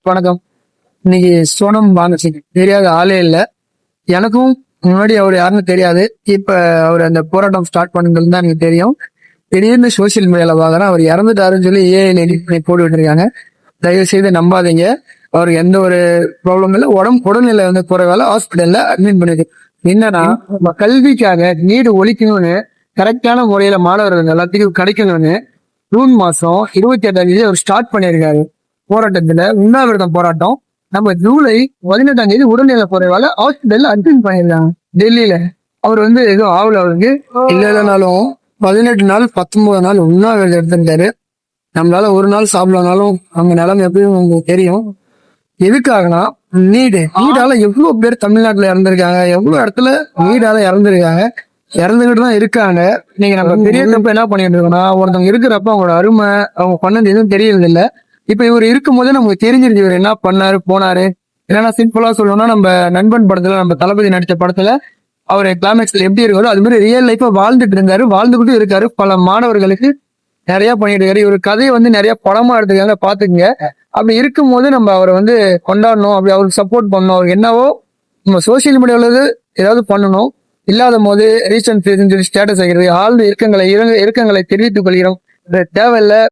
வணக்கம். இன்னைக்கு சோனம் வாங்கச்சிங் தெரியாத ஆளே இல்ல. எனக்கும் முன்னாடி அவர் யாருன்னு தெரியாது. இப்ப அவர் அந்த போராட்டம் ஸ்டார்ட் பண்ணதுல தான் எனக்கு தெரியும். திடீர்னு சோசியல் மீடியால பாக்குறேன் அவர் இறந்துட்டாருன்னு சொல்லி ஏஐல எடிட் பண்ணி போட்டு விட்டுருக்காங்க. தயவு செய்து நம்பாதீங்க. அவருக்கு எந்த ஒரு ப்ராப்ளம் இல்லை. உடல்நிலை வந்து குறைவால ஹாஸ்பிட்டல்ல அட்மிட் பண்ணிருக்கு. என்னன்னா நம்ம கல்விக்காக நீடு ஒழிக்கணும்னு கரெக்டான முறையில மாணவர்கள் எல்லாத்துக்கும் கிடைக்கணும்னு ஜூன் மாசம் 28ஆம் தேதி அவர் ஸ்டார்ட் பண்ணியிருக்காரு. போராட்டத்துல உண்ணாவிரதம் போராட்டம். நம்ம ஜூலை 18ஆம் தேதி உடல்நல குறைவால ஹாஸ்பிட்டல்ல அட்மிட் பண்ணிருக்காங்க டெல்லியில. அவர் வந்து எதுவும் ஆகல அவருக்கு. இல்லைனாலும் 18 நாள் 19 நாள் உண்ணாவிரதம் எடுத்திருந்தாரு. நம்மளால ஒரு நாள் சாப்பிடலனாலும் அவங்க நிலைமை எப்படியும் உங்களுக்கு தெரியும். எதுக்காகனா நீடால எவ்வளவு பேர் தமிழ்நாட்டுல இறந்திருக்காங்க, எவ்வளவு இடத்துல நீடால இறந்திருக்காங்க, இறந்துகிட்டு தான் இருக்காங்க. நீங்க நம்ம பெரிய தப்பு என்ன பண்ணிட்டு இருக்கோம்னா, ஒருத்தவங்க இருக்கிறப்ப அவங்களோட அருமை அவங்க பண்ணது எதுவும் தெரியறது இல்ல. இப்ப இவர் இருக்கும் போதே நமக்கு தெரிஞ்சிருச்சு இவர் என்ன பண்ணாரு போனாரு. இல்லைன்னா சிம்பிளா சொல்லணும்னா நம்ம நண்பன் படத்துல நம்ம தளபதி நடிச்ச படத்துல அவர் கிளைமேக்ஸ்ல எப்படி இருக்காரோ அது மாதிரி ரியல் லைஃபா வாழ்ந்துட்டு இருந்தாரு, வாழ்ந்துகிட்டும் இருக்காரு. பல மாணவர்களுக்கு நிறைய பண்ணிட்டு இருக்காரு. இவர் கதையை வந்து நிறைய படமா எடுத்துக்காங்க, பாத்துக்குங்க. அப்படி இருக்கும் போது நம்ம அவரை வந்து கொண்டாடணும், அப்படி அவருக்கு சப்போர்ட் பண்ணணும். அவருக்கு என்னவோ நம்ம சோசியல் மீடியாவில் ஏதாவது பண்ணணும். இல்லாத போது ரீசன்ட் ஸ்டேட்டஸ் ஆகிறது ஆழ்ந்த இறுக்கங்களை தெரிவித்துக் கொள்கிறோம். தேவையில்லை.